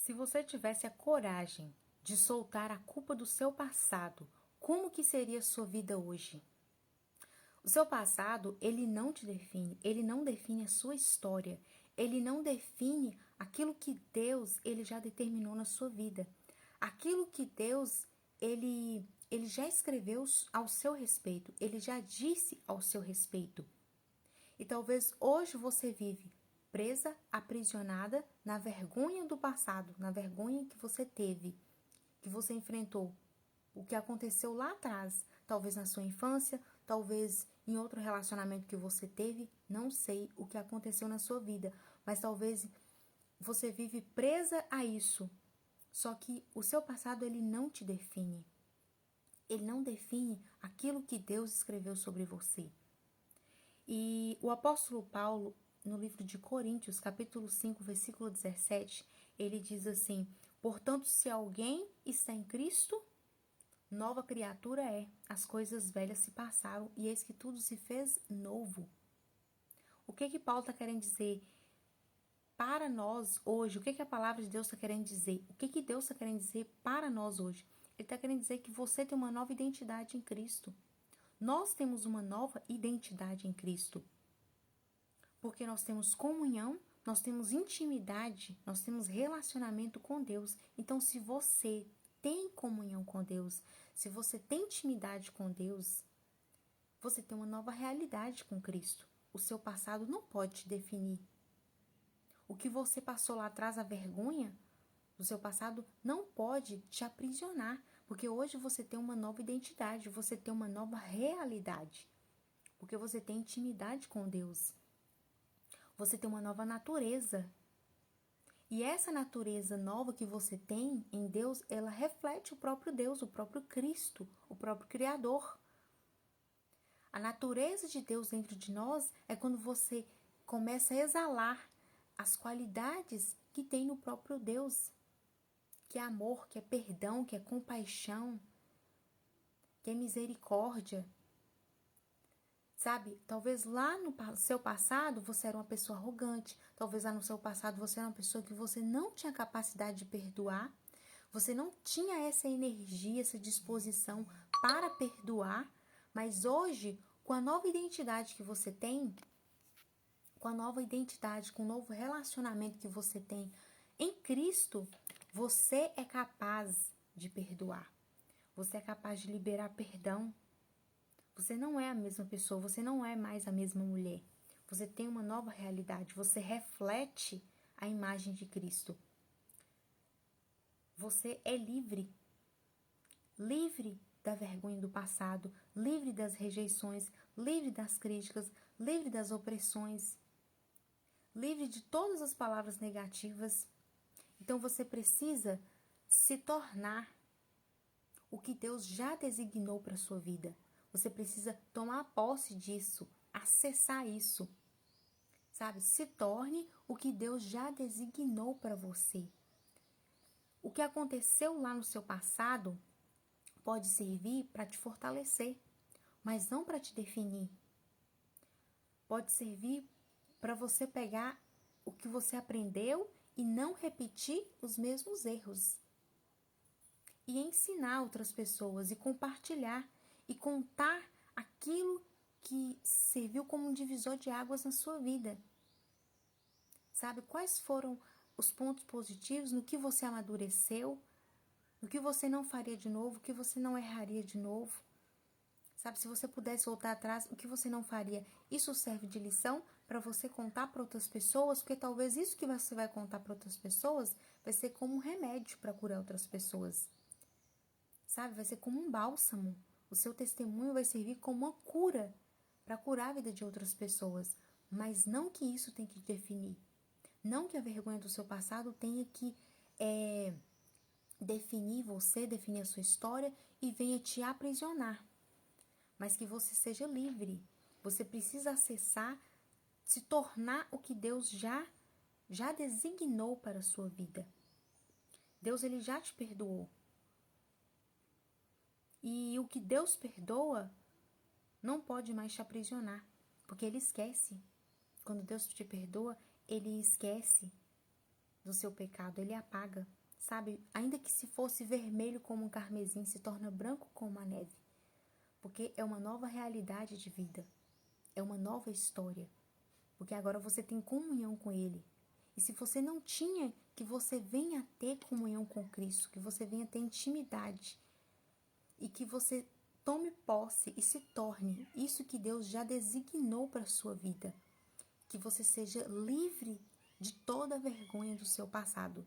Se você tivesse a coragem de soltar a culpa do seu passado, como que seria a sua vida hoje? O seu passado, ele não te define, ele não define a sua história, ele não define aquilo que Deus, ele já determinou na sua vida. Aquilo que Deus, ele já escreveu ao seu respeito, ele já disse ao seu respeito. E talvez hoje você vive presa, aprisionada na vergonha do passado, na vergonha que você teve, que você enfrentou, o que aconteceu lá atrás, talvez na sua infância, talvez em outro relacionamento que você teve, não sei o que aconteceu na sua vida, mas talvez você vive presa a isso. Só que o seu passado, ele não te define. Ele não define aquilo que Deus escreveu sobre você. E o apóstolo Paulo, no livro de Coríntios, capítulo 5, versículo 17, ele diz assim: portanto, se alguém está em Cristo, nova criatura é. As coisas velhas se passaram e eis que tudo se fez novo. O que Paulo está querendo dizer para nós hoje? O que a palavra de Deus está querendo dizer? O que Deus está querendo dizer para nós hoje? Ele está querendo dizer que você tem uma nova identidade em Cristo. Nós temos uma nova identidade em Cristo. Porque nós temos comunhão, nós temos intimidade, nós temos relacionamento com Deus. Então, se você tem comunhão com Deus, se você tem intimidade com Deus, você tem uma nova realidade com Cristo. O seu passado não pode te definir. O que você passou lá atrás, a vergonha do seu passado, não pode te aprisionar. Porque hoje você tem uma nova identidade, você tem uma nova realidade. Porque você tem intimidade com Deus. Você tem uma nova natureza. E essa natureza nova que você tem em Deus, ela reflete o próprio Deus, o próprio Cristo, o próprio Criador. A natureza de Deus dentro de nós é quando você começa a exalar as qualidades que tem no próprio Deus. Que é amor, que é perdão, que é compaixão, que é misericórdia. Sabe, talvez lá no seu passado você era uma pessoa arrogante, talvez lá no seu passado você era uma pessoa que você não tinha capacidade de perdoar, você não tinha essa energia, essa disposição para perdoar, mas hoje, com a nova identidade que você tem, com a nova identidade, com o novo relacionamento que você tem em Cristo, você é capaz de perdoar, você é capaz de liberar perdão. Você não é a mesma pessoa, você não é mais a mesma mulher. Você tem uma nova realidade, você reflete a imagem de Cristo. Você é livre. Livre da vergonha do passado, livre das rejeições, livre das críticas, livre das opressões, livre de todas as palavras negativas. Então você precisa se tornar o que Deus já designou para a sua vida. Você precisa tomar posse disso, acessar isso, sabe? Se torne o que Deus já designou para você. O que aconteceu lá no seu passado pode servir para te fortalecer, mas não para te definir. Pode servir para você pegar o que você aprendeu e não repetir os mesmos erros. E ensinar outras pessoas e compartilhar e contar aquilo que serviu como um divisor de águas na sua vida. Sabe, quais foram os pontos positivos no que você amadureceu, no que você não faria de novo, o que você não erraria de novo. Sabe, se você pudesse voltar atrás, o que você não faria? Isso serve de lição para você contar para outras pessoas, porque talvez isso que você vai contar para outras pessoas vai ser como um remédio para curar outras pessoas. Sabe, vai ser como um bálsamo. O seu testemunho vai servir como uma cura para curar a vida de outras pessoas. Mas não que isso tenha que definir. Não que a vergonha do seu passado tenha que definir você, definir a sua história e venha te aprisionar. Mas que você seja livre. Você precisa acessar, se tornar o que Deus já designou para a sua vida. Deus, ele já te perdoou. E o que Deus perdoa não pode mais te aprisionar, porque ele esquece. Quando Deus te perdoa, ele esquece. do seu pecado, ele apaga, sabe? Ainda que se fosse vermelho como um carmesim, se torna branco como a neve. Porque é uma nova realidade de vida, é uma nova história. Porque agora você tem comunhão com Ele. E se você não tinha, que você venha ter comunhão com Cristo, que você venha ter intimidade e que você tome posse e se torne isso que Deus já designou para a sua vida. Que você seja livre de toda a vergonha do seu passado.